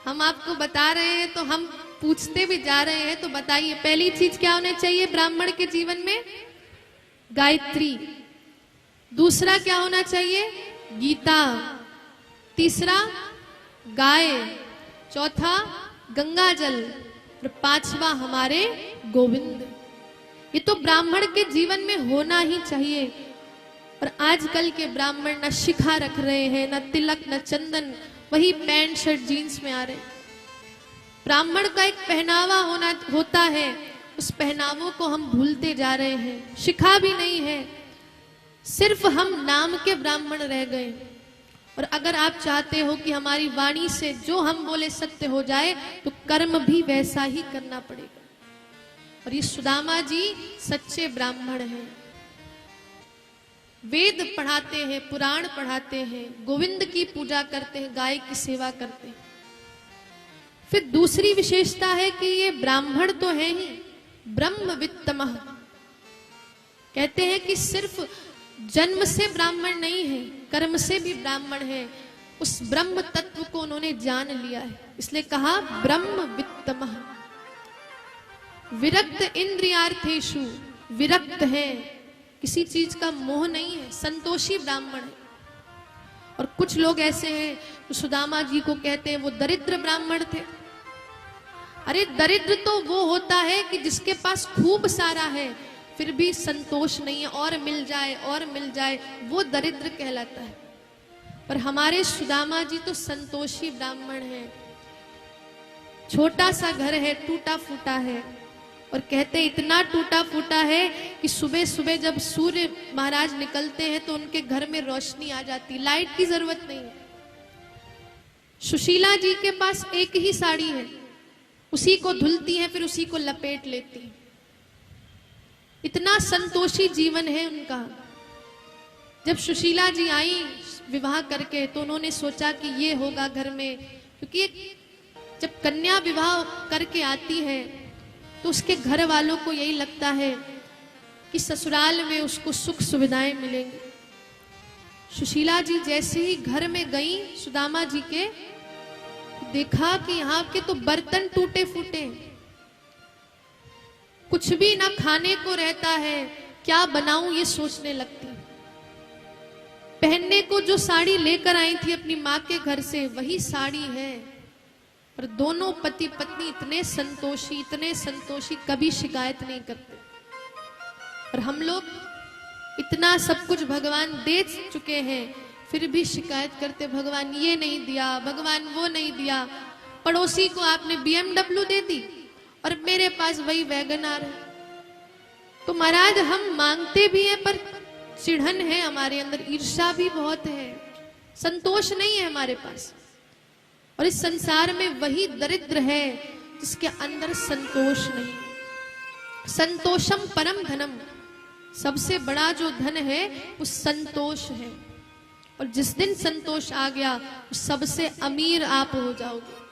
हम आपको बता रहे हैं तो हम पूछते भी जा रहे हैं। तो बताइए पहली चीज क्या होना चाहिए ब्राह्मण के जीवन में? गायत्री। दूसरा क्या होना चाहिए? गीता। तीसरा गाय। चौथा गंगा जल। और पांचवा हमारे गोविंद। ये तो ब्राह्मण के जीवन में होना ही चाहिए। और आजकल के ब्राह्मण न शिखा रख रहे हैं, न तिलक, न चंदन, वही पैंट शर्ट जीन्स में आ रहे। ब्राह्मण का एक पहनावा होता है, उस पहनावों को हम भूलते जा रहे हैं। शिखा भी नहीं है, सिर्फ हम नाम के ब्राह्मण रह गए। और अगर आप चाहते हो कि हमारी वाणी से जो हम बोले सत्य हो जाए, तो कर्म भी वैसा ही करना पड़ेगा। और ये सुदामा जी सच्चे ब्राह्मण हैं। वेद पढ़ाते हैं, पुराण पढ़ाते हैं, गोविंद की पूजा करते हैं, गाय की सेवा करते हैं। फिर दूसरी विशेषता है कि ये ब्राह्मण तो है ही, ब्रह्मवित्तमः। कहते हैं कि सिर्फ जन्म से ब्राह्मण नहीं है, कर्म से भी ब्राह्मण है। उस ब्रह्म तत्व को उन्होंने जान लिया है, इसलिए कहा ब्रह्मवित्तमः। विरक्त इंद्रियार्थेषु, विरक्त है, किसी चीज का मोह नहीं है, संतोषी ब्राह्मण है। और कुछ लोग ऐसे हैं जो सुदामा जी को कहते हैं वो दरिद्र ब्राह्मण थे। अरे दरिद्र तो वो होता है कि जिसके पास खूब सारा है फिर भी संतोष नहीं है, और मिल जाए और मिल जाए, वो दरिद्र कहलाता है। पर हमारे सुदामा जी तो संतोषी ब्राह्मण हैं। छोटा सा घर है, टूटा फूटा है, और कहते इतना टूटा फूटा है कि सुबह सुबह जब सूर्य महाराज निकलते हैं तो उनके घर में रोशनी आ जाती, लाइट की जरूरत नहीं है। सुशीला जी के पास एक ही साड़ी है, उसी को धुलती है, फिर उसी को लपेट लेती है। इतना संतोषी जीवन है उनका। जब सुशीला जी आई विवाह करके तो उन्होंने सोचा कि ये होगा घर में, क्योंकि जब कन्या विवाह करके आती है तो उसके घर वालों को यही लगता है कि ससुराल में उसको सुख सुविधाएं मिलेंगी। सुशीला जी जैसे ही घर में गई सुदामा जी के, देखा कि यहाँ के तो बर्तन टूटे फूटे, कुछ भी ना खाने को रहता है, क्या बनाऊं ये सोचने लगती। पहनने को जो साड़ी लेकर आई थी अपनी माँ के घर से वही साड़ी है। और दोनों पति पत्नी इतने संतोषी, कभी शिकायत नहीं करते। और हम लोग इतना सब कुछ भगवान दे चुके हैं फिर भी शिकायत करते, भगवान ये नहीं दिया, भगवान वो नहीं दिया। पड़ोसी को आपने BMW दे दी और मेरे पास वही वैगनआर है। तो महाराज हम मांगते भी हैं पर चिढ़न है हमारे अंदर, ईर्ष्या भी बहुत है, संतोष नहीं है हमारे पास। और इस संसार में वही दरिद्र है जिसके अंदर संतोष नहीं। संतोषम परम धनम, सबसे बड़ा जो धन है वो संतोष है। और जिस दिन संतोष आ गया सबसे अमीर आप हो जाओगे।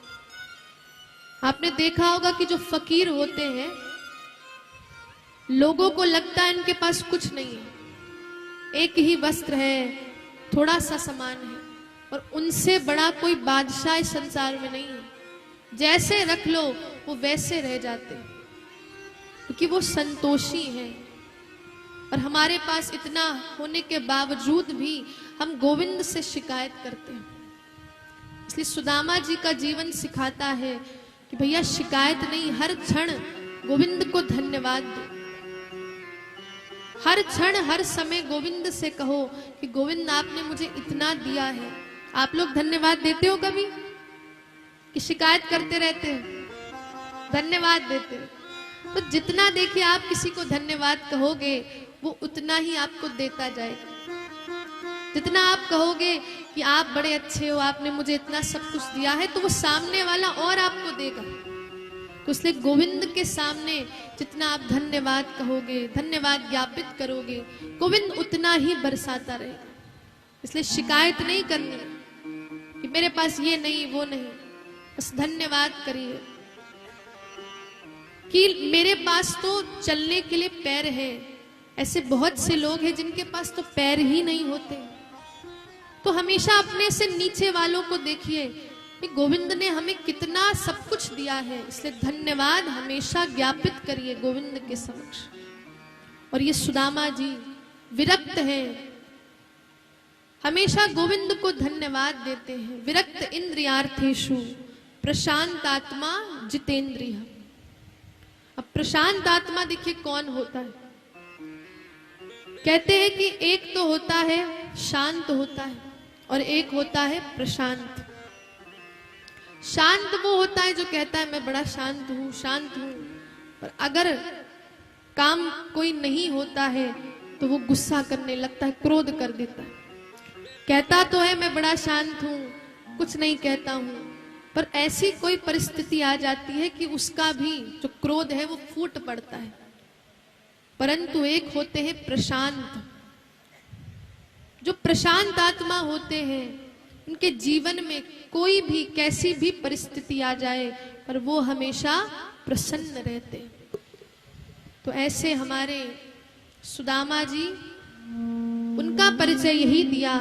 आपने देखा होगा कि जो फकीर होते हैं लोगों को लगता है इनके पास कुछ नहीं है, एक ही वस्त्र है, थोड़ा सा सामान है, और उनसे बड़ा कोई बादशाह इस संसार में नहीं है। जैसे रख लो वो वैसे रह जाते हैं क्योंकि वो संतोषी हैं। और हमारे पास इतना होने के बावजूद भी हम गोविंद से शिकायत करते हैं। इसलिए सुदामा जी का जीवन सिखाता है कि भैया शिकायत नहीं, हर क्षण गोविंद को धन्यवाद दो। हर क्षण हर समय गोविंद से कहो कि गोविंद आपने मुझे इतना दिया है। आप लोग धन्यवाद देते हो कभी कि शिकायत करते रहते हो? धन्यवाद देते हो। तो जितना देखिए आप किसी को धन्यवाद कहोगे वो उतना ही आपको देता जाएगा। जितना आप कहोगे कि आप बड़े अच्छे हो, आपने मुझे इतना सब कुछ दिया है, तो वो सामने वाला और आपको देगा। तो इसलिए गोविंद के सामने जितना आप धन्यवाद कहोगे, धन्यवाद ज्ञापित करोगे, गोविंद उतना ही बरसाता रहेगा। इसलिए शिकायत नहीं करनी कि मेरे पास ये नहीं वो नहीं, बस धन्यवाद करिए कि मेरे पास तो चलने के लिए पैर है। ऐसे बहुत से लोग हैं जिनके पास तो पैर ही नहीं होते। तो हमेशा अपने से नीचे वालों को देखिए, कि गोविंद ने हमें कितना सब कुछ दिया है, इसलिए धन्यवाद हमेशा ज्ञापित करिए गोविंद के समक्ष। और ये सुदामा जी विरक्त हैं, हमेशा गोविंद को धन्यवाद देते हैं। विरक्त इंद्रियार्थेषु प्रशांत आत्मा जितेंद्रिय। अब प्रशांत आत्मा देखिए कौन होता है। कहते हैं कि एक तो होता है शांत होता है और एक होता है प्रशांत। शांत वो होता है जो कहता है मैं बड़ा शांत हूं, शांत हूं, पर अगर काम कोई नहीं होता है तो वो गुस्सा करने लगता है, क्रोध कर देता है। कहता तो है मैं बड़ा शांत हूं, कुछ नहीं कहता हूं, पर ऐसी कोई परिस्थिति आ जाती है कि उसका भी जो क्रोध है वो फूट पड़ता है। परंतु एक होते हैं प्रशांत। जो प्रशांत आत्मा होते हैं उनके जीवन में कोई भी कैसी भी परिस्थिति आ जाए पर वो हमेशा प्रसन्न रहते हैं। तो ऐसे हमारे सुदामा जी, उनका परिचय यही दिया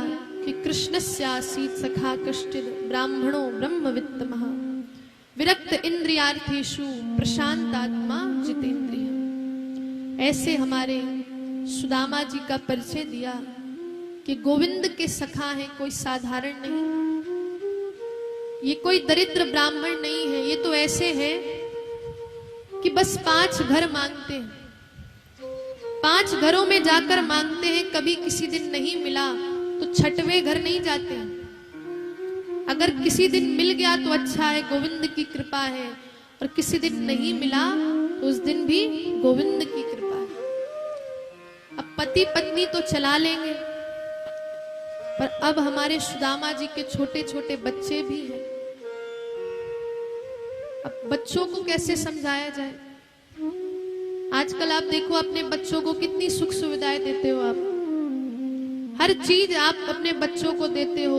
कि कृष्णस्यासीत् सखा कश्चिद् ब्राह्मणो ब्रह्मवित्तमः विरक्त इंद्रियार्थेषु प्रशांत आत्मा जितेंद्रिय। ऐसे हमारे सुदामा जी का परिचय दिया कि गोविंद के सखा हैं, कोई साधारण नहीं, ये कोई दरिद्र ब्राह्मण नहीं है। ये तो ऐसे हैं कि बस 5 घर मांगते हैं, 5 घरों में जाकर मांगते हैं। कभी किसी दिन नहीं मिला तो 6वें घर नहीं जाते हैं। अगर किसी दिन मिल गया तो अच्छा है, गोविंद की कृपा है, और किसी दिन नहीं मिला तो उस दिन भी गोविंद की कृपा है। अब पति पत्नी तो चला लेंगे, पर अब हमारे सुदामा जी के छोटे छोटे बच्चे भी हैं। अब बच्चों को कैसे समझाया जाए? आजकल आप देखो अपने बच्चों को कितनी सुख सुविधाएं देते हो। आप हर चीज आप अपने बच्चों को देते हो,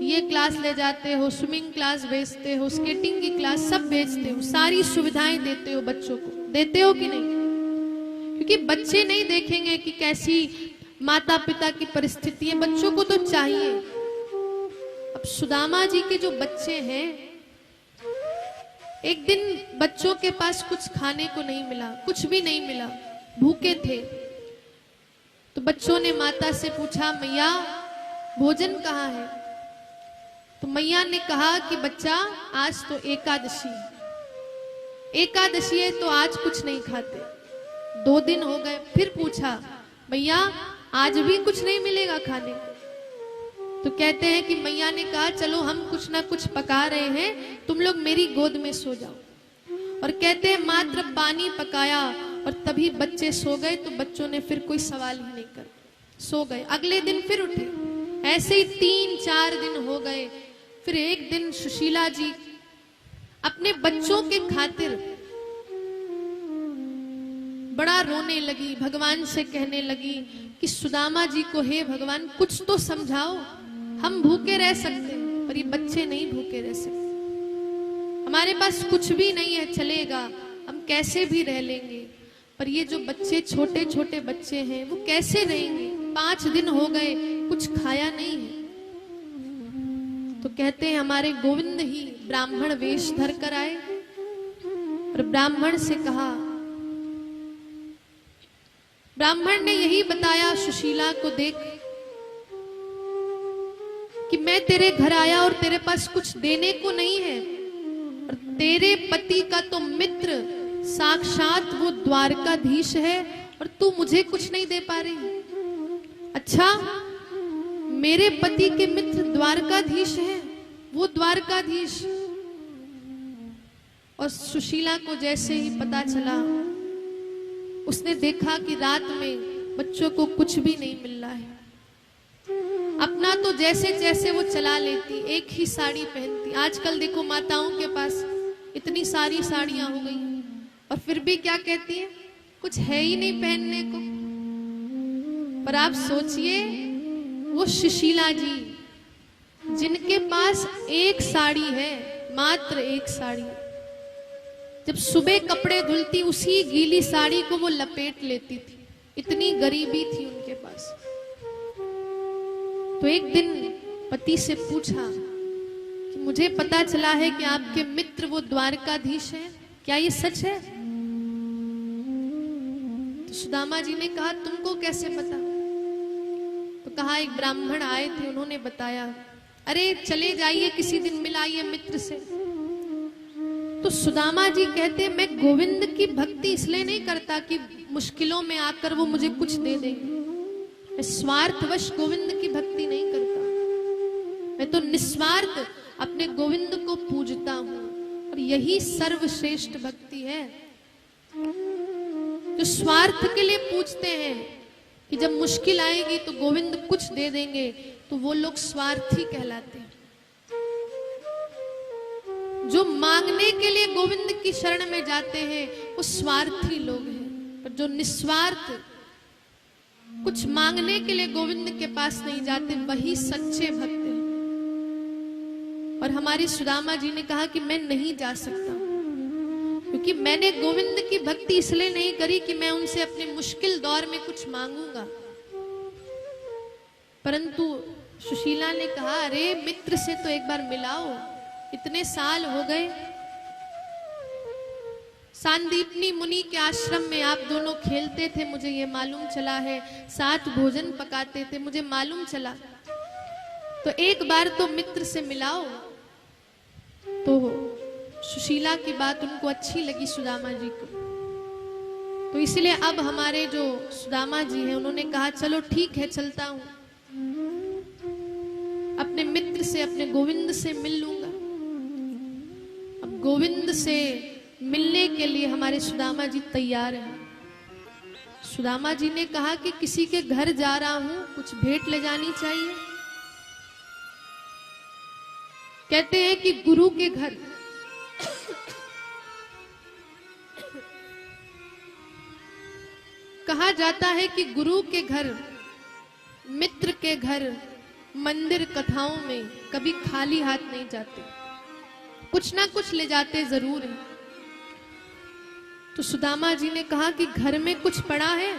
ये क्लास ले जाते हो, स्विमिंग क्लास भेजते हो, स्केटिंग की क्लास सब भेजते हो, सारी सुविधाएं देते हो बच्चों को। देते हो कि नहीं? क्योंकि बच्चे नहीं देखेंगे कि कैसी माता पिता की परिस्थिति है, बच्चों को तो चाहिए। अब सुदामा जी के जो बच्चे हैं, एक दिन बच्चों के पास कुछ खाने को नहीं मिला, कुछ भी नहीं मिला, भूखे थे। तो बच्चों ने माता से पूछा, मैया भोजन कहाँ है? तो मैया ने कहा कि बच्चा आज तो एकादशी है, एकादशी है तो आज कुछ नहीं खाते। 2 दिन हो गए, फिर पूछा, मैया आज भी कुछ नहीं मिलेगा खाने को? तो कहते हैं कि मैया ने कहा चलो हम कुछ ना कुछ पका रहे हैं, तुम लोग मेरी गोद में सो जाओ। और कहते हैं मात्र पानी पकाया और तभी बच्चे सो गए। तो बच्चों ने फिर कोई सवाल ही नहीं कर, सो गए। अगले दिन फिर उठे, ऐसे ही 3-4 दिन हो गए। फिर एक दिन सुशीला जी अपने बच्चों के खातिर बड़ा रोने लगी, भगवान से कहने लगी कि सुदामा जी को हे भगवान कुछ तो समझाओ, हम भूखे रह सकते हैं पर ये बच्चे नहीं भूखे रह सकते। हमारे पास कुछ भी नहीं है, चलेगा, हम कैसे भी रह लेंगे, पर ये जो बच्चे छोटे छोटे बच्चे हैं वो कैसे रहेंगे? 5 दिन हो गए, कुछ खाया नहीं है। तो कहते हैं हमारे गोविंद ही ब्राह्मण वेश धर कर आए और ब्राह्मण से कहा, ब्राह्मण ने यही बताया सुशीला को देख कि मैं तेरे घर आया और तेरे पास कुछ देने को नहीं है, और तेरे पति का तो मित्र साक्षात वो द्वारकाधीश है और तू मुझे कुछ नहीं दे पा रही। अच्छा, मेरे पति के मित्र द्वारकाधीश है, वो द्वारकाधीश। और सुशीला को जैसे ही पता चला, उसने देखा कि रात में बच्चों को कुछ भी नहीं मिल रहा है। अपना तो जैसे जैसे वो चला लेती, एक ही साड़ी पहनती। आजकल देखो माताओं के पास इतनी सारी साड़ियां हो गई और फिर भी क्या कहती है, कुछ है ही नहीं पहनने को। पर आप सोचिए वो सुशीला जी जिनके पास एक साड़ी है, मात्र एक साड़ी, जब सुबह कपड़े धुलती उसी गीली साड़ी को वो लपेट लेती थी, इतनी गरीबी थी उनके पास। तो एक दिन पति से पूछा कि मुझे पता चला है कि आपके मित्र वो द्वारकाधीश हैं, क्या ये सच है? तो सुदामा जी ने कहा तुमको कैसे पता? तो कहा एक ब्राह्मण आए थे, उन्होंने बताया। अरे चले जाइए, किसी दिन मिलाइए मित्र से। तो सुदामा जी कहते मैं गोविंद की भक्ति इसलिए नहीं करता कि मुश्किलों में आकर वो मुझे कुछ दे देंगे। मैं स्वार्थवश गोविंद की भक्ति नहीं करता, मैं तो निस्वार्थ अपने गोविंद को पूजता हूं। और यही सर्वश्रेष्ठ भक्ति है। जो स्वार्थ के लिए पूछते हैं कि जब मुश्किल आएगी तो गोविंद कुछ दे देंगे, तो वो लोग स्वार्थी कहलाते हैं। जो मांगने के लिए गोविंद की शरण में जाते हैं वो स्वार्थी लोग हैं। पर जो निस्वार्थ कुछ मांगने के लिए गोविंद के पास नहीं जाते, वही सच्चे भक्त हैं। और हमारी सुदामा जी ने कहा कि मैं नहीं जा सकता, क्योंकि मैंने गोविंद की भक्ति इसलिए नहीं करी कि मैं उनसे अपने मुश्किल दौर में कुछ मांगूंगा। परंतु सुशीला ने कहा अरे मित्र से तो एक बार मिलाओ, इतने साल हो गए। सांदीपनी मुनि के आश्रम में आप दोनों खेलते थे, मुझे ये मालूम चला है। साथ भोजन पकाते थे, मुझे मालूम चला। तो एक बार तो मित्र से मिलाओ। तो सुशीला की बात उनको अच्छी लगी सुदामा जी को। तो इसलिए अब हमारे जो सुदामा जी हैं उन्होंने कहा चलो ठीक है, चलता हूं, अपने मित्र से, अपने गोविंद से मिल लूंगा। अब गोविंद से मिलने के लिए हमारे सुदामा जी तैयार हैं। सुदामा जी ने कहा कि किसी के घर जा रहा हूं, कुछ भेंट ले जानी चाहिए। कहते हैं कि गुरु के घर, कहा जाता है कि गुरु के घर, मित्र के घर, मंदिर कथाओं में कभी खाली हाथ नहीं जाते, कुछ ना कुछ ले जाते जरूर है। तो सुदामा जी ने कहा कि घर में कुछ पड़ा है?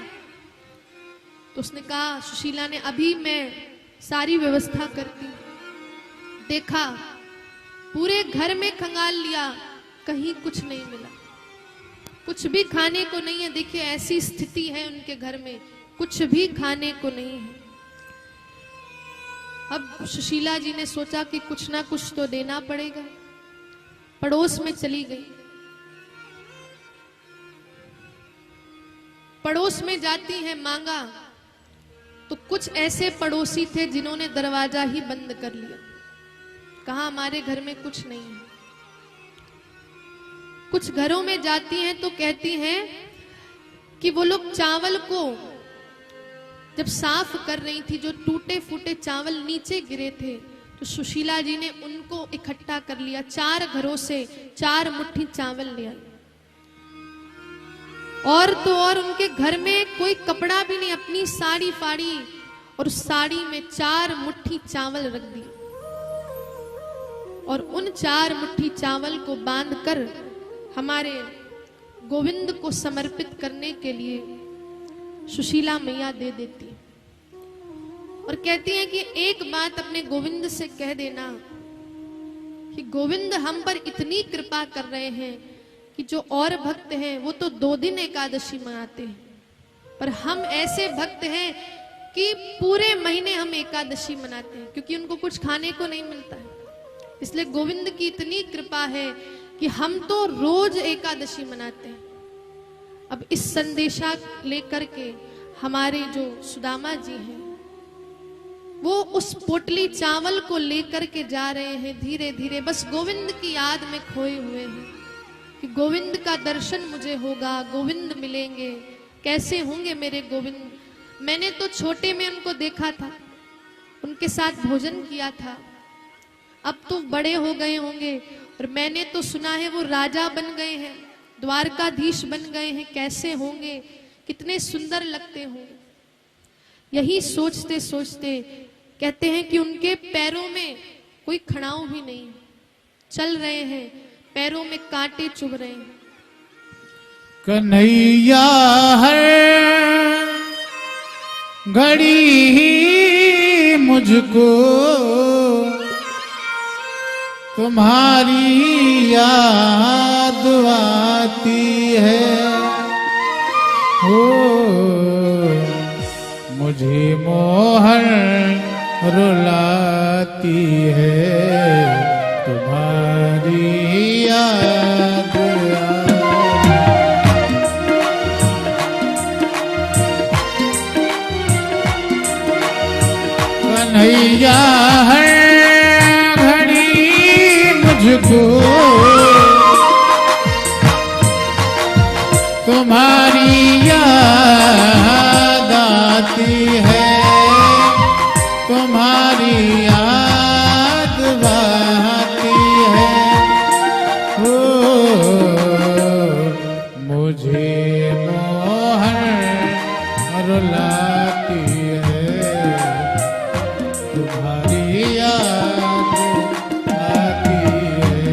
तो उसने कहा, सुशीला ने, अभी मैं सारी व्यवस्था करती हूं। देखा, पूरे घर में खंगाल लिया, कहीं कुछ नहीं मिला, कुछ भी खाने को नहीं है। देखिए ऐसी स्थिति है उनके घर में, कुछ भी खाने को नहीं है। अब सुशीला जी ने सोचा कि कुछ ना कुछ तो देना पड़ेगा। पड़ोस में चली गई। पड़ोस में जाती है, मांगा तो कुछ ऐसे पड़ोसी थे जिन्होंने दरवाजा ही बंद कर लिया। कहा हमारे घर में कुछ नहीं है। कुछ घरों में जाती हैं तो कहती हैं कि वो लोग चावल को जब साफ कर रही थी, जो टूटे फूटे चावल नीचे गिरे थे, तो सुशीला जी ने उनको इकट्ठा कर लिया। 4 घरों से 4 मुट्ठी चावल लिया। और तो और उनके घर में कोई कपड़ा भी नहीं, अपनी साड़ी फाड़ी और साड़ी में 4 मुट्ठी चावल रख दी। और उन 4 मुट्ठी चावल को बांधकर हमारे गोविंद को समर्पित करने के लिए सुशीला मैया दे देती और कहती हैं कि एक बात अपने गोविंद से कह देना कि गोविंद हम पर इतनी कृपा कर रहे हैं कि जो और भक्त हैं वो तो 2 दिन एकादशी मनाते हैं, पर हम ऐसे भक्त हैं कि पूरे महीने हम एकादशी मनाते हैं, क्योंकि उनको कुछ खाने को नहीं मिलता है। इसलिए गोविंद की इतनी कृपा है कि हम तो रोज एकादशी मनाते हैं। अब इस संदेशा लेकर के हमारे जो सुदामा जी हैं वो उस पोटली चावल को लेकर के जा रहे हैं धीरे धीरे, बस गोविंद की याद में खोए हुए हैं कि गोविंद का दर्शन मुझे होगा, गोविंद मिलेंगे, कैसे होंगे मेरे गोविंद। मैंने तो छोटे में उनको देखा था, उनके साथ भोजन किया था, अब तो बड़े हो गए होंगे और मैंने तो सुना है वो राजा बन गए हैं, द्वारकाधीश बन गए हैं, कैसे होंगे, कितने सुंदर लगते होंगे। यही सोचते सोचते कहते हैं कि उनके पैरों में कोई खड़ाऊ भी नहीं, चल रहे हैं, पैरों में कांटे चुभ रहे हैं। कन्हैया हर घड़ी ही मुझको तुम्हारी याद आती है हो, मुझे मोहन रुलाती है तुम्हारी याद कन्हैया हर घड़ी मुझको तुम्हारी याद आती है, तुम्हारी याद आती है हो, मुझे मोहन रुलाती है तुम्हारी याद आती है।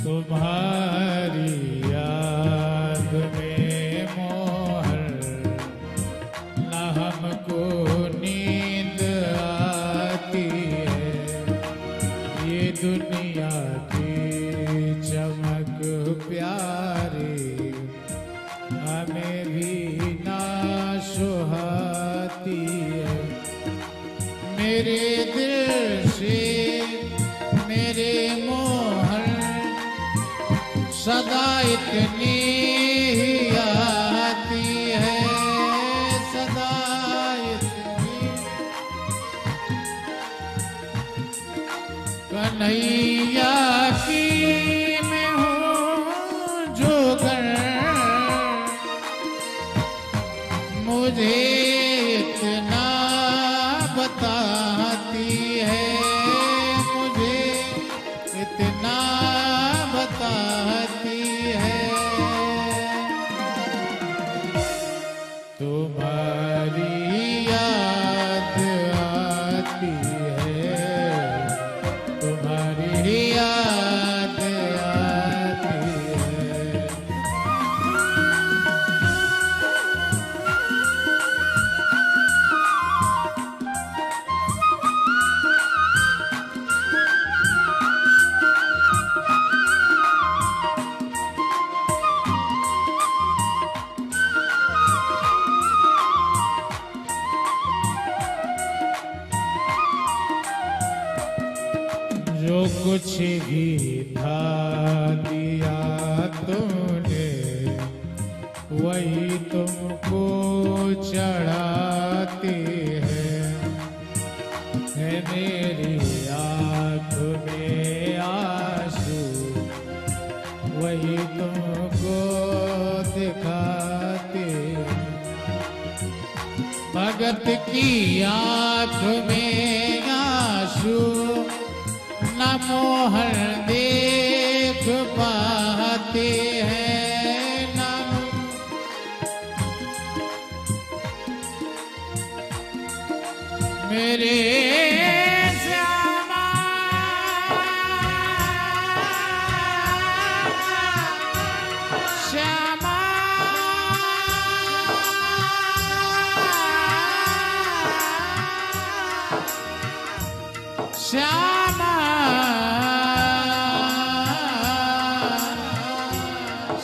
तुम्हारी याद में मोहन न हमको नींद आती है, ये दुनिया की चमक प्यारी हमें भी ना सुहाती है। मेरे दिल से मेरे मोहन सदा इतनी ही आती है, सदा इतनी। कन्हैया की मैं हूँ जोगर, मुझे इतना बताती है, मुझे इतना बताती है। तुम्हारी याद आती है, तुम्हारी याद आती है। जो कुछ भी था दिया तूने वही तुमको चढ़ाती है मेरी आँख में आंसू वही तुमको दिखाती है। भगत की आँख में आंसू न मोहन देख पाते हैं, न मेरे श्यामा श्यामा श्यामा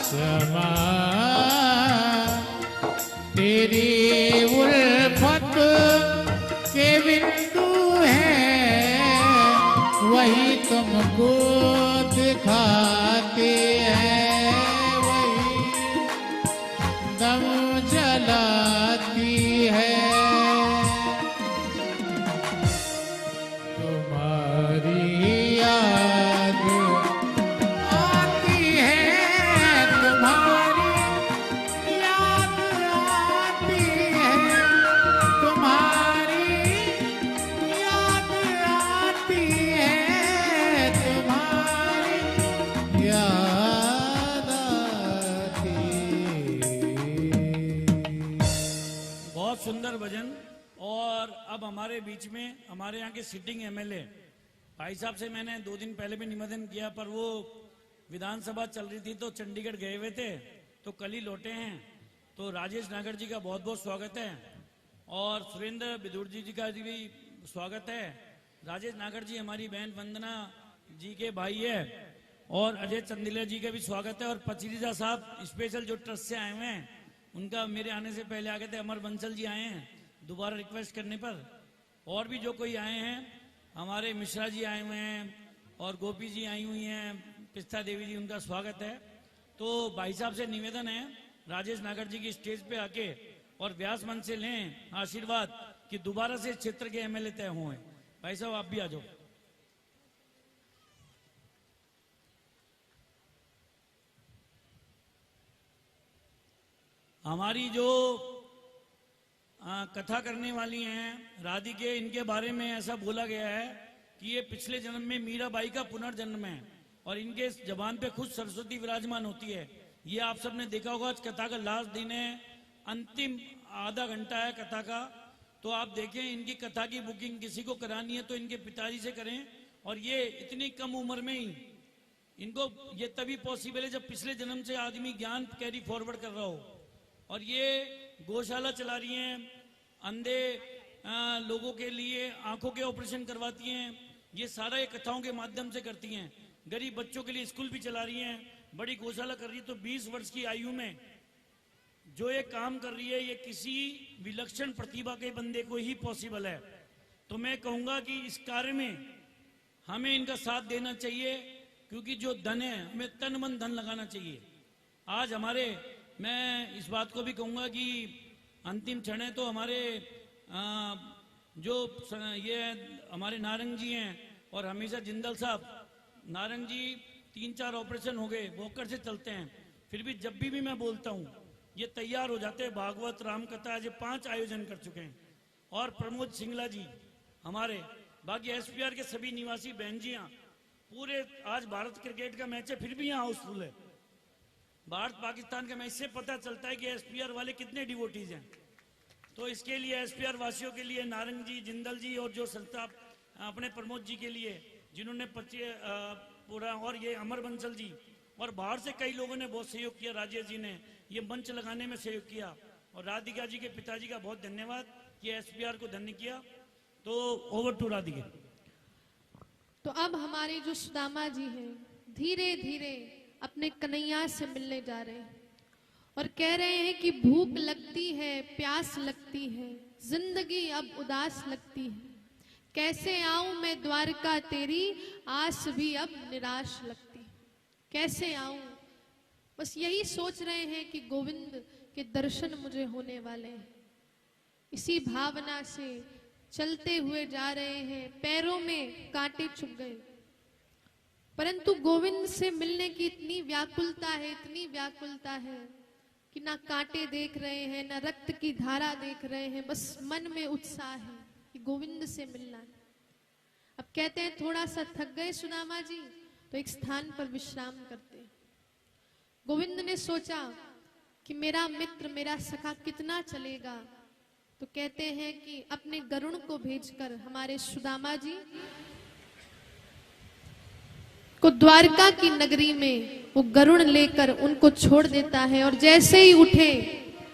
श्यामा तेरी उल्फत के बिंदु हैं वही तुमको दिखाते हैं, वही दम जलाती है। तुम्हारी याद आती है, तुम्हारी याद आती है, तुम्हारी याद आती है, तुम्हारी याद आती है। बहुत सुंदर भजन। और अब हमारे बीच में हमारे यहाँ के सिटिंग एमएलए भाई साहब से मैंने 2 दिन पहले भी निवेदन किया, पर वो विधानसभा चल रही थी तो चंडीगढ़ गए हुए थे, तो कल ही लौटे हैं। तो राजेश नागर जी का बहुत बहुत स्वागत है और सुरेंद्र बिदुर जी का भी स्वागत है। राजेश नागर जी हमारी बहन वंदना जी के भाई है और अजय चंदिला जी का भी स्वागत है। और पचरीजा साहब स्पेशल जो ट्रस्ट से आए हुए हैं, उनका मेरे आने से पहले आ गए थे। अमर बंसल जी आए हैं दोबारा रिक्वेस्ट करने पर। और भी जो कोई आए हैं, हमारे मिश्रा जी आए हुए हैं और गोपी जी आई हुई हैं, पिस्ता देवी जी, उनका स्वागत है। तो भाई साहब से निवेदन है राजेश नागर जी की स्टेज पे आके और व्यास मंच से लें आशीर्वाद कि दोबारा से इस क्षेत्र के एमएलए तय हुए। भाई साहब आप भी आ जाओ। हमारी जो कथा करने वाली हैं राधिके, इनके बारे में ऐसा बोला गया है कि ये पिछले जन्म में मीराबाई का पुनर्जन्म है और इनके जबान पे खुद सरस्वती विराजमान होती है। ये आप सबने देखा होगा। आज कथा का लास्ट दिन है, अंतिम आधा घंटा है कथा का। तो आप देखें, इनकी कथा की बुकिंग किसी को करानी है तो इनके पिताजी से करें। और ये इतनी कम उम्र में ही इनको ये तभी पॉसिबल है जब पिछले जन्म से आदमी ज्ञान कैरी फॉरवर्ड कर रहा हो। और ये गौशाला चला रही हैं, अंधे लोगों के लिए आंखों के ऑपरेशन करवाती हैं। ये सारा ये कथाओं के माध्यम से करती हैं। गरीब बच्चों के लिए स्कूल भी चला रही हैं, बड़ी गौशाला कर रही है। तो 20 वर्ष की आयु में जो ये काम कर रही है, ये किसी विलक्षण प्रतिभा के बंदे को ही पॉसिबल है। तो मैं कहूंगा कि इस कार्य में हमें इनका साथ देना चाहिए, क्योंकि जो धन है हमें तन मन धन लगाना चाहिए। आज हमारे, मैं इस बात को भी कहूंगा कि अंतिम क्षण है, तो हमारे जो ये हमारे नारंग जी हैं और हमेशा जिंदल साहब, नारंग जी 3-4 ऑपरेशन हो गए, वॉकर से चलते हैं, फिर भी जब भी मैं बोलता हूँ ये तैयार हो जाते हैं। भागवत राम कथा आज 5 आयोजन कर चुके हैं। और प्रमोद सिंगला जी हमारे, बाकी एसपीआर के सभी निवासी बहन जी यहाँ पूरे, आज भारत क्रिकेट का मैच है फिर भी यहाँ हाउसफुल है। भारत पाकिस्तान का मैच से पता चलता है कि एसपीआर वाले कितने डिवोटीज हैं। तो इसके लिए एसपीआर वासियों के लिए नारंग जी, जिंदल जी और जो संस्था अपने प्रमोद जी के लिए जिन्होंने पूरा, और ये अमर बंसल जी और बाहर से कई लोगों ने बहुत सहयोग किया। राजेश जी ने ये मंच लगाने में सहयोग किया और राधिका जी के पिताजी का बहुत धन्यवाद कि एसपीआर को धन्य किया। तो ओवर टू राधिका। तो अब हमारे जो सुदामा जी हैं धीरे धीरे अपने कन्हैया से मिलने जा रहे हैं और कह रहे हैं कि भूख लगती है, प्यास लगती है, जिंदगी अब उदास लगती है, कैसे आऊं मैं द्वारका तेरी, आस भी अब निराश लगती है। कैसे आऊं, बस यही सोच रहे हैं कि गोविंद के दर्शन मुझे होने वाले हैं। इसी भावना से चलते हुए जा रहे हैं, पैरों में कांटे चुभ गए, परंतु गोविंद से मिलने की इतनी व्याकुलता है, इतनी व्याकुलता है कि ना कांटे देख रहे हैं, ना रक्त की धारा देख रहे हैं, बस मन में उत्साह है कि गोविंद से मिलना है। अब कहते हैं थोड़ा सा थक गए सुदामा जी, तो एक स्थान पर विश्राम करते हैं। गोविंद ने सोचा कि मेरा मित्र, मेरा सखा कितना चलेगा, तो कहते हैं कि अपने गरुड़ को भेजकर हमारे सुदामा जी को द्वारका की नगरी में वो गरुड़ लेकर उनको छोड़ देता है। और जैसे ही उठे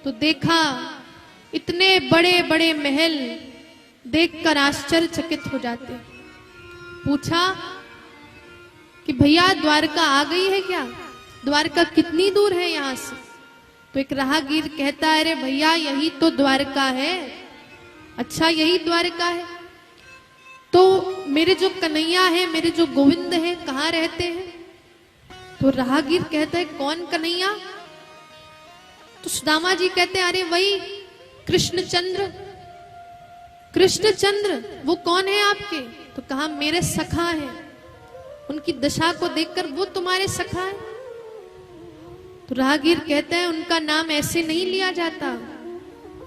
तो देखा इतने बड़े बड़े महल, देखकर आश्चर्यचकित हो जाते। पूछा कि भैया द्वारका आ गई है क्या, द्वारका कितनी दूर है यहाँ से? तो एक राहगीर कहता है, अरे भैया यही तो द्वारका है। अच्छा यही द्वारका है? तो मेरे जो कन्हैया है, मेरे जो गोविंद है, कहाँ रहते हैं? तो राहगीर कहता है, कौन कन्हैया? तो सुदामा जी कहते हैं, अरे वही कृष्णचंद्र। कृष्णचंद्र वो कौन है आपके? तो कहा मेरे सखा है, उनकी दशा को देखकर वो तुम्हारे सखा है। तो राहगीर कहते हैं उनका नाम ऐसे नहीं लिया जाता,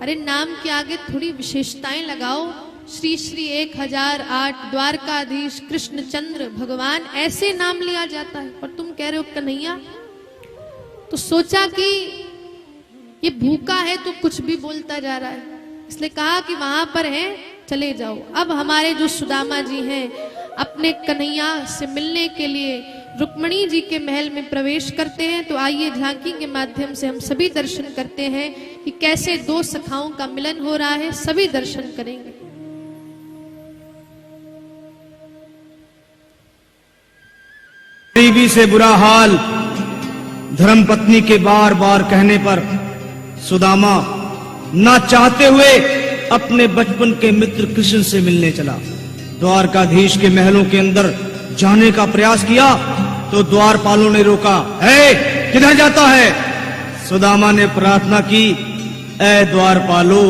अरे नाम के आगे थोड़ी विशेषताएं लगाओ। श्री श्री 1008 द्वारकाधीश कृष्णचंद्र भगवान, ऐसे नाम लिया जाता है, और तुम कह रहे हो कन्हैया। तो सोचा कि ये भूखा है तो कुछ भी बोलता जा रहा है, इसलिए कहा कि वहां पर है, चले जाओ। अब हमारे जो सुदामा जी हैं अपने कन्हैया से मिलने के लिए रुक्मणी जी के महल में प्रवेश करते हैं। तो आइए झांकी के माध्यम से हम सभी दर्शन करते हैं कि कैसे दो सखाओं का मिलन हो रहा है, सभी दर्शन करेंगे। गरीबी से बुरा हाल धर्मपत्नी के बार बार कहने पर सुदामा ना चाहते हुए अपने बचपन के मित्र कृष्ण से मिलने चला। द्वारकाधीश के महलों के अंदर जाने का प्रयास किया तो द्वारपालों ने रोका। है किधर जाता है? सुदामा ने प्रार्थना की, ऐ द्वारपालो,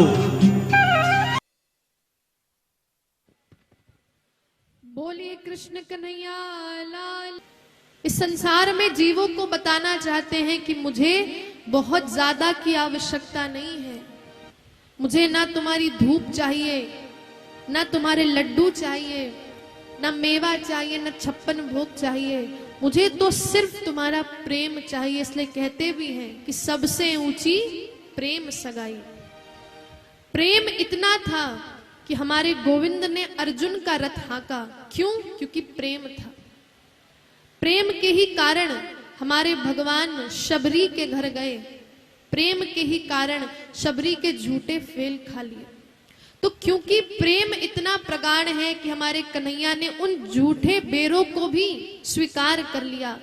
बोलिए कृष्ण कन्हैया लाल। इस संसार में जीवों को बताना चाहते हैं कि मुझे बहुत ज्यादा की आवश्यकता नहीं है, मुझे ना तुम्हारी धूप चाहिए, ना तुम्हारे लड्डू चाहिए, ना मेवा चाहिए, ना 56 भोग चाहिए, मुझे तो सिर्फ तुम्हारा प्रेम चाहिए। इसलिए कहते भी हैं कि सबसे ऊंची प्रेम सगाई। प्रेम इतना था कि हमारे गोविंद ने अर्जुन का रथ हाँका। क्यों? क्योंकि प्रेम था। प्रेम के ही कारण हमारे भगवान शबरी के घर गए, प्रेम के ही कारण शबरी के झूठे फेल खा लिए। तो क्योंकि प्रेम इतना प्रगाढ़ है कि हमारे कन्हैया ने उन झूठे बेरों को भी स्वीकार कर लिया।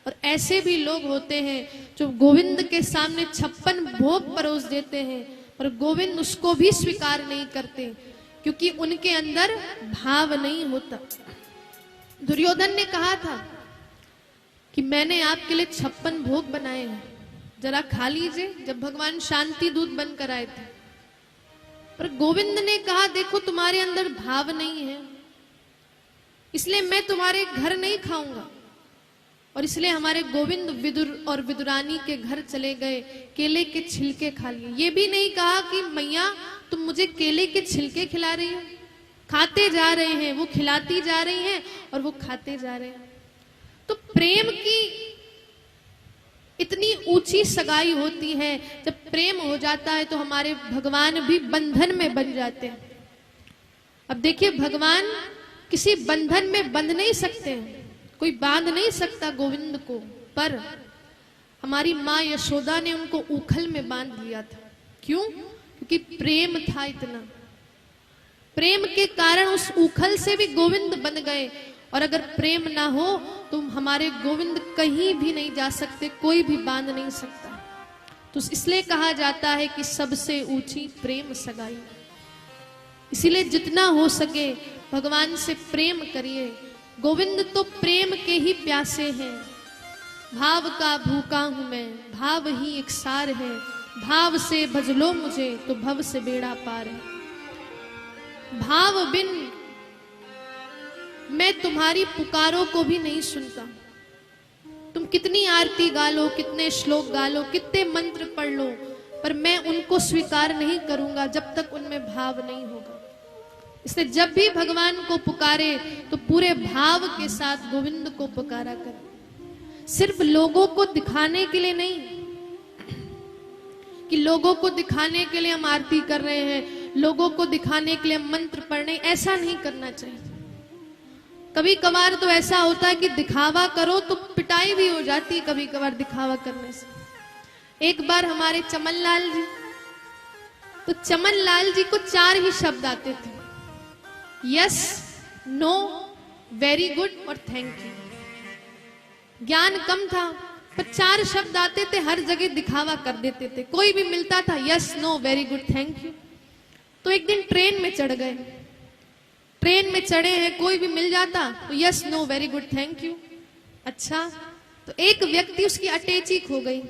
और ऐसे भी लोग होते हैं जो गोविंद के सामने 56 भोग परोस देते हैं, पर गोविंद उसको भी स्वीकार नहीं करते, क्योंकि उनके अंदर भाव नहीं होता। दुर्योधन ने कहा था कि मैंने आपके लिए 56 भोग बनाए हैं, जरा खा लीजिए, जब भगवान शांति दूत बनकर आए थे। पर गोविंद ने कहा देखो तुम्हारे अंदर भाव नहीं है, इसलिए मैं तुम्हारे घर नहीं खाऊंगा। और इसलिए हमारे गोविंद विदुर और विदुरानी के घर चले गए, केले के छिलके खा लिए। ये भी नहीं कहा कि मैया तुम मुझे केले के छिलके खिला रही हो, खाते जा रहे हैं, वो खिलाती जा रही हैं और वो खाते जा रहे हैं। तो प्रेम की इतनी ऊंची सगाई होती है, जब प्रेम हो जाता है तो हमारे भगवान भी बंधन में बन जाते हैं। अब देखिए भगवान किसी बंधन में बंध नहीं सकते हैं, कोई बांध नहीं सकता गोविंद को, पर हमारी माँ यशोदा ने उनको ऊखल में बांध लिया था। क्यों? क्योंकि प्रेम था इतना। प्रेम के कारण उस ऊखल से भी गोविंद बन गए। और अगर प्रेम ना हो तो हमारे गोविंद कहीं भी नहीं जा सकते, कोई भी बांध नहीं सकता। तो इसलिए कहा जाता है कि सबसे ऊंची प्रेम सगाई। इसीलिए जितना हो सके भगवान से प्रेम करिए। गोविंद तो प्रेम के ही प्यासे हैं। भाव का भूखा हूं मैं, भाव ही एक सार है, भाव से भज लो मुझे तो भव से बेड़ा पार है। भाव बिन मैं तुम्हारी पुकारों को भी नहीं सुनता। तुम कितनी आरती गा लो, कितने श्लोक गा लो, कितने मंत्र पढ़ लो, पर मैं उनको स्वीकार नहीं करूंगा जब तक उनमें भाव नहीं होगा। इसलिए जब भी भगवान को पुकारे तो पूरे भाव के साथ गोविंद को पुकारा करें। सिर्फ लोगों को दिखाने के लिए नहीं कि लोगों को दिखाने के लिए हम आरती कर रहे हैं, लोगों को दिखाने के लिए हम मंत्र पढ़ रहे हैं, ऐसा नहीं करना चाहिए। कभी कभार तो ऐसा होता है कि दिखावा करो तो पिटाई भी हो जाती है, कभी कभार दिखावा करने से। एक बार हमारे चमनलाल जी, तो चमनलाल जी को 4 ही शब्द आते थे, यस, नो, वेरी गुड और थैंक यू। ज्ञान कम था पर 4 शब्द आते थे, हर जगह दिखावा कर देते थे। कोई भी मिलता था yes, no, very good, thank you. तो एक दिन ट्रेन में चढ़ गए, ट्रेन में चढ़े हैं, कोई भी मिल जाता तो yes, no, very good, thank you. अच्छा, तो एक व्यक्ति उसकी अटैची खो गई।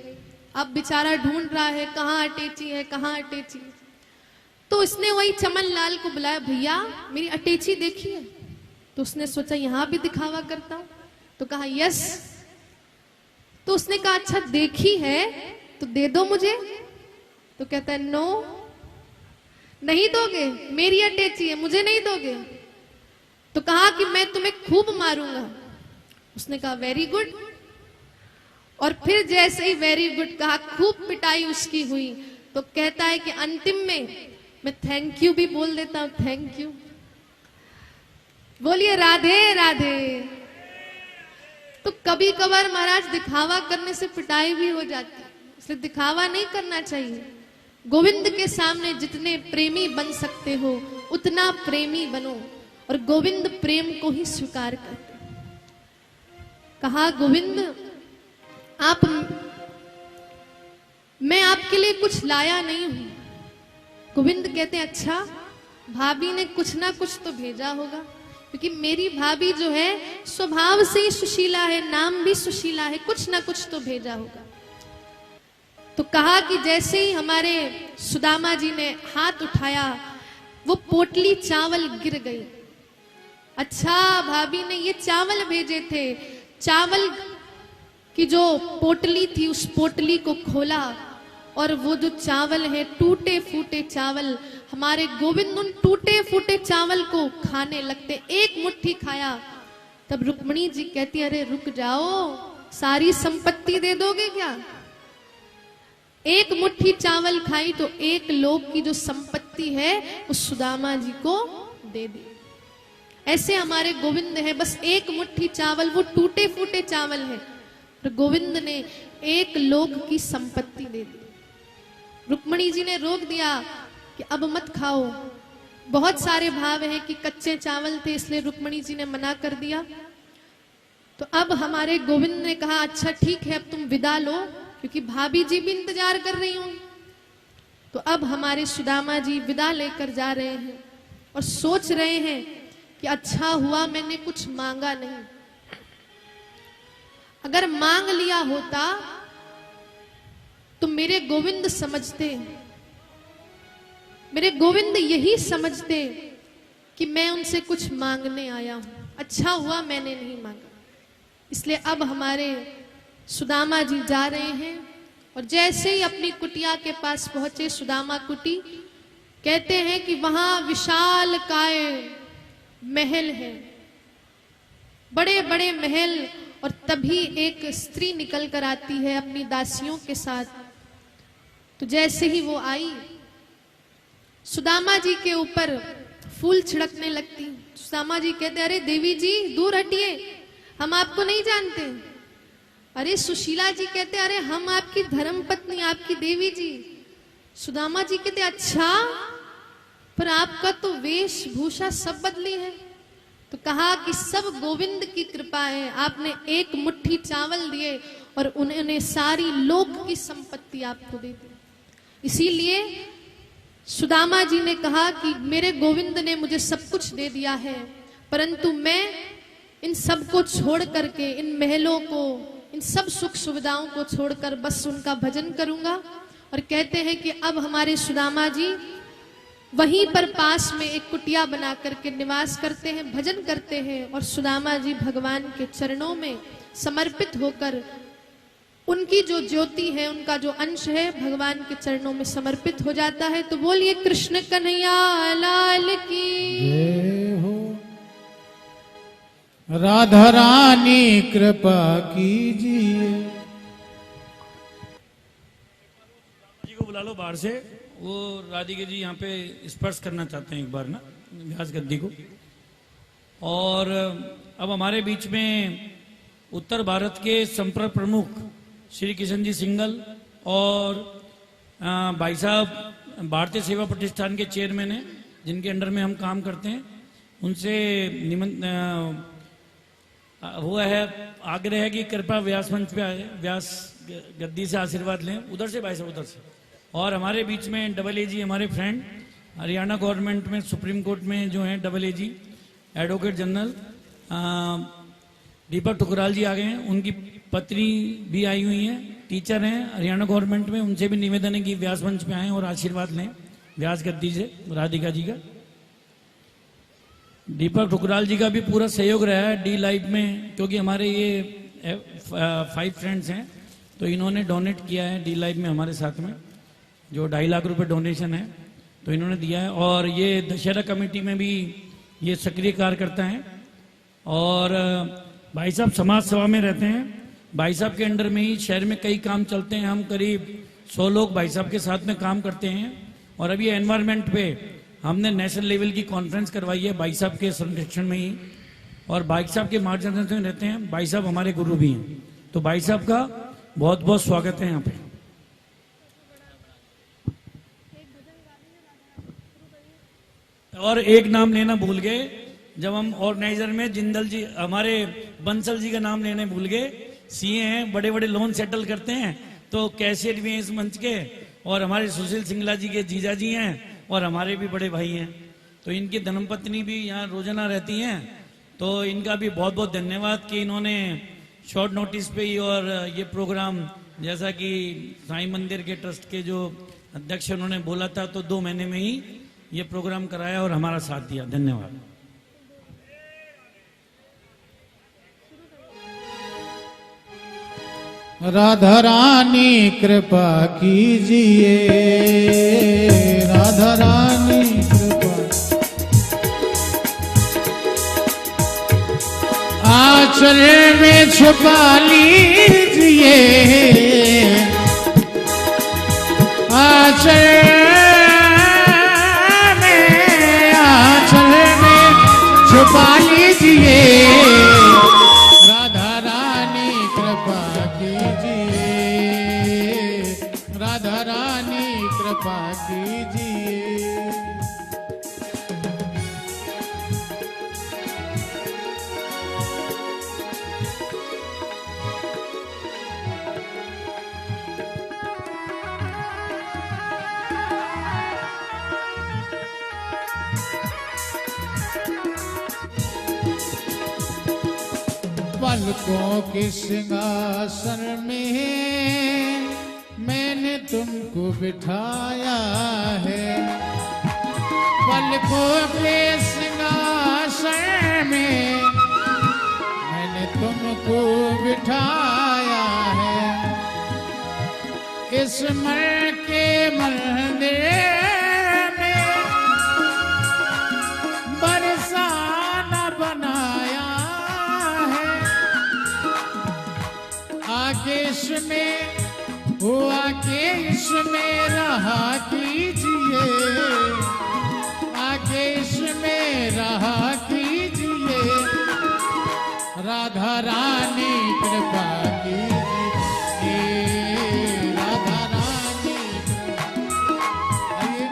अब बेचारा ढूंढ रहा है कहाँ अटैची है, कहाँ अटैची है। तो इसने वही चमनलाल को बुलाया, भैया मेरी अटैची देखिए। तो उसने सोचा यहां भी दिखावा करता हूं, तो कहा यस। तो उसने कहा अच्छा देखी है तो दे दो मुझे। तो कहता है नो, नहीं दोगे, मेरी अटैची है, मुझे नहीं दोगे। तो कहा कि मैं तुम्हें खूब मारूंगा। उसने कहा वेरी गुड। और फिर जैसे ही वेरी गुड कहा, खूब पिटाई उसकी हुई। तो कहता है कि अंतिम में मैं थैंक यू भी बोल देता हूं, थैंक यू। बोलिए राधे राधे। तो कभी कभार महाराज दिखावा करने से पिटाई भी हो जाती है, इसलिए दिखावा नहीं करना चाहिए। गोविंद के सामने जितने प्रेमी बन सकते हो उतना प्रेमी बनो, और गोविंद प्रेम को ही स्वीकार करते हैं। कहा गोविंद आप, मैं आपके लिए कुछ लाया नहीं हूं। गोविंद कहते हैं अच्छा, भाभी ने कुछ ना कुछ तो भेजा होगा, क्योंकि मेरी भाभी जो है स्वभाव से ही सुशीला है, नाम भी सुशीला है, कुछ ना कुछ तो भेजा होगा। तो कहा कि जैसे ही हमारे सुदामा जी ने हाथ उठाया, वो पोटली चावल गिर गई। अच्छा भाभी ने ये चावल भेजे थे। चावल की जो पोटली थी, उस पोटली को खोला, और वो जो चावल है टूटे फूटे चावल, हमारे गोविंद उन टूटे फूटे चावल को खाने लगते। एक मुट्ठी खाया, तब रुक्मणी जी कहती अरे रुक जाओ, सारी संपत्ति दे दोगे क्या? एक मुट्ठी चावल खाई तो एक लोक की जो संपत्ति है वो सुदामा जी को दे दी। ऐसे हमारे गोविंद है, बस एक मुट्ठी चावल, वो टूटे फूटे चावल है, पर गोविंद ने एक लोक की संपत्ति दे दी। रुक्मणी जी ने रोक दिया कि अब मत खाओ। बहुत सारे भाव हैं कि कच्चे चावल थे, इसलिए रुक्मणी जी ने मना कर दिया। तो अब हमारे गोविंद ने कहा अच्छा ठीक है, अब तुम विदा लो, क्योंकि भाभी जी भी इंतजार कर रही होंगी। तो अब हमारे सुदामा जी विदा लेकर जा रहे हैं और सोच रहे हैं कि अच्छा हुआ मैंने कुछ मांगा नहीं। अगर मांग लिया होता तो मेरे गोविंद समझते, मेरे गोविंद यही समझते कि मैं उनसे कुछ मांगने आया हूं। अच्छा हुआ मैंने नहीं मांगा। इसलिए अब हमारे सुदामा जी जा रहे हैं, और जैसे ही अपनी कुटिया के पास पहुंचे, सुदामा कुटी, कहते हैं कि वहां विशाल काय महल है, बड़े बड़े महल। और तभी एक स्त्री निकल कर आती है अपनी दासियों के साथ। तो जैसे ही वो आई, सुदामा जी के ऊपर फूल छिड़कने लगती। सुदामा जी कहते अरे देवी जी दूर हटिए, हम आपको नहीं जानते। अरे सुशीला जी कहते अरे हम आपकी धर्म पत्नी, आपकी देवी जी। सुदामा जी कहते अच्छा, पर आपका तो वेशभूषा सब बदली है। तो कहा कि सब गोविंद की कृपा है, आपने एक मुट्ठी चावल दिए और उन्होंने सारी लोक की संपत्ति आपको दे दी। इसीलिए सुदामा जी ने कहा कि मेरे गोविंद ने मुझे सब कुछ दे दिया है, परंतु मैं इन सब को छोड़ करके, इन महलों को, इन सब सुख सुविधाओं को छोड़कर बस उनका भजन करूंगा। और कहते हैं कि अब हमारे सुदामा जी वहीं पर पास में एक कुटिया बना करके निवास करते हैं, भजन करते हैं, और सुदामा जी भगवान के चरणों में समर्पित होकर उनकी जो ज्योति है, उनका जो अंश है, भगवान के चरणों में समर्पित हो जाता है। तो बोलिए कृष्ण कन्हैया लाल की जय हो। राधा रानी कृपा कीजिए। जी को बुला लो बाहर से, वो राधिका जी यहाँ पे स्पर्श करना चाहते हैं एक बार ना व्यास गद्दी को। और अब हमारे बीच में उत्तर भारत के संपर्क प्रमुख श्री किशन जी सिंगल और भाई साहब भारतीय सेवा प्रतिष्ठान के चेयरमैन हैं, जिनके अंडर में हम काम करते हैं, उनसे हुआ है आग्रह है कि कृपया व्यास मंच पे आए, व्यास गद्दी से आशीर्वाद लें। उधर से भाई साहब, उधर से। और हमारे बीच में डबल ए जी हमारे फ्रेंड, हरियाणा गवर्नमेंट में सुप्रीम कोर्ट में जो हैं double A G advocate general Deepak Thukral ji आ गए हैं। उनकी पत्नी भी आई हुई हैं, टीचर हैं हरियाणा गवर्नमेंट में। उनसे भी निवेदन है कि व्यास मंच पे आएँ और आशीर्वाद लें व्यास गद्दी से राधिका जी का। दीपक ठुकराल जी का भी पूरा सहयोग रहा है डी लाइव में, क्योंकि हमारे ये 5 फ्रेंड्स हैं, तो इन्होंने डोनेट किया है डी लाइव में हमारे साथ में, जो 2.5 लाख रुपए डोनेशन है तो इन्होंने दिया है। और ये दशहरा कमेटी में भी ये सक्रिय कार्यकर्ता हैं। और भाई साहब समाज सेवा में रहते हैं। भाई साहब के अंडर में ही शहर में कई काम चलते हैं। हम करीब 100 लोग भाई साहब के साथ में काम करते हैं। और अभी एनवायरनमेंट पे हमने नेशनल लेवल की कॉन्फ्रेंस करवाई है भाई साहब के संरक्षण में ही, और भाई साहब के मार्गदर्शन में रहते हैं। भाई साहब हमारे गुरु भी हैं, तो भाई साहब का बहुत बहुत स्वागत है यहाँ पे। और एक नाम लेना भूल गए, जब हम ऑर्गेनाइजर में जिंदल जी, हमारे बंसल जी का नाम लेने भूल गए। सीए हैं, बड़े बड़े लोन सेटल करते हैं, तो कैशियर भी हैं इस मंच के। और हमारे सुशील सिंगला जी के जीजा जी हैं, और हमारे भी बड़े भाई हैं। तो इनकी धर्मपत्नी भी यहाँ रोजाना रहती हैं। तो इनका भी बहुत बहुत धन्यवाद कि इन्होंने शॉर्ट नोटिस पे ही, और ये प्रोग्राम जैसा कि साईं मंदिर के ट्रस्ट के जो अध्यक्ष उन्होंने बोला था, तो 2 महीने में ही ये प्रोग्राम कराया और हमारा साथ दिया। धन्यवाद। राधा रानी कृपा कीजिए, राधा रानी कृपा। आंचल में छुपा लीजिए, आंचल में छुपा लीजिए। राधा रानी कृपा कीजिए, राधा रानी कृपा कीजिए। पलकों के सिंहासन में मैंने तुमको बिठाया है, पलकों के सिंहासन में मैंने तुमको बिठाया है। इस मन के मंदिर में बरसाना बनाया है। आके इसमें हुआ के इसमें रहा कीजिए, आके इसमें रहा कीजिए। राधा रानी कृपा कीजिए, राधा रानी कृपा। आइए,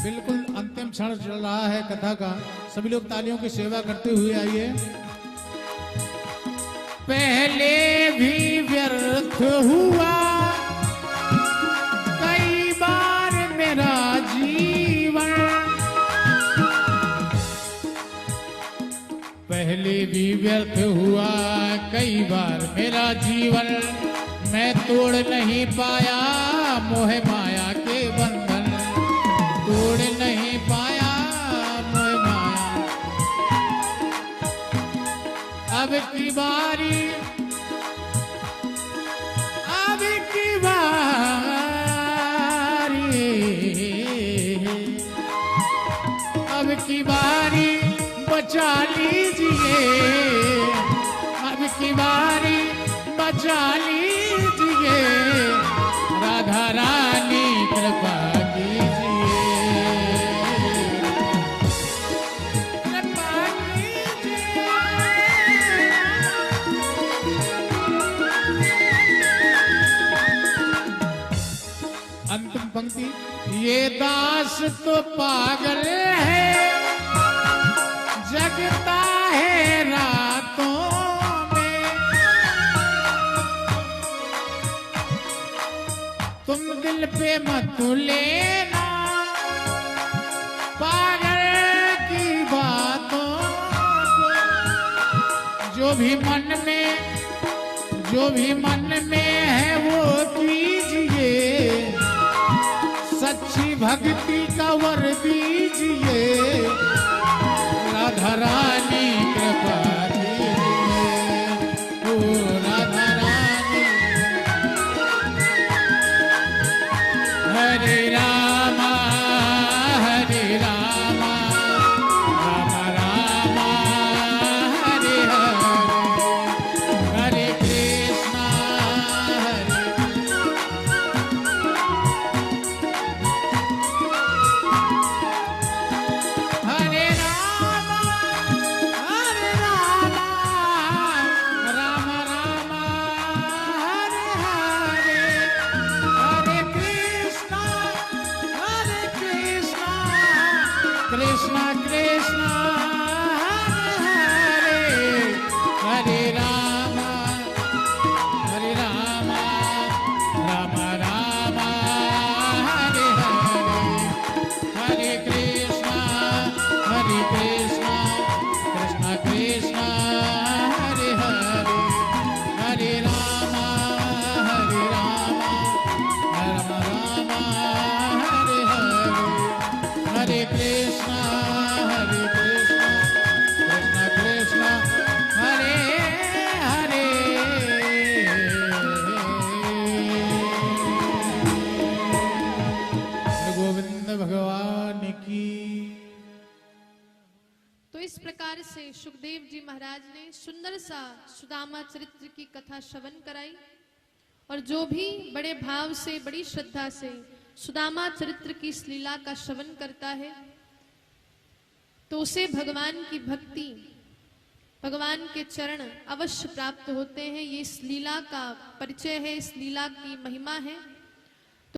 बिल्कुल अंतिम क्षण चल रहा है कथा का। सभी लोग तालियों की सेवा करते हुए आइए। पहले भी व्यर्थ हुआ कई बार मेरा जीवन, पहले भी व्यर्थ हुआ कई बार मेरा जीवन। मैं तोड़ नहीं पाया मोह माया के बंधन, तोड़ नहीं पाया मोह माया। अब की बारी, अब की बारी, अब की बारी बचा लीजिए, अब की बारी बचा लीजिए। राधा रानी कृपा कीजिए, कृपा कीजिए। अंतिम पंक्ति, ये दास तो पागल है, जगता है रातों में। तुम दिल पे मत लेना पागल की बातों को। जो भी मन में है वो कीजिए, सच्ची भक्ति का वर दीजिए। राधा राधा रानी कृपा कीजिए, ओ राधा रानी। हरे रामा हरे रामा, राम राम हरे हरे, हरे कृष्णा हरे हरे राम राम राम हरे हरे, हरे कृष्णा कृष्णा कृष्णा हरे हरे, हरे राम राम राम हरे हरे, हरे कृष्णा कृष्णा कृष्णा हरे हरे, हरे राम राम राम हरे हरे, हरे कृष्णा कृष्णा कृष्णा हरे हरे। गोविंद भगवान की। तो इस प्रकार से सुखदेव जी महाराज ने सुंदर सा सुदामा चरित्र की कथा श्रवण कराई, और जो भी बड़े भाव से बड़ी श्रद्धा से सुदामा चरित्र की इस लीला का श्रवण करता है तो उसे भगवान की भक्ति, भगवान के चरण अवश्य प्राप्त होते हैं। ये इस लीला का परिचय है, इस लीला की महिमा है।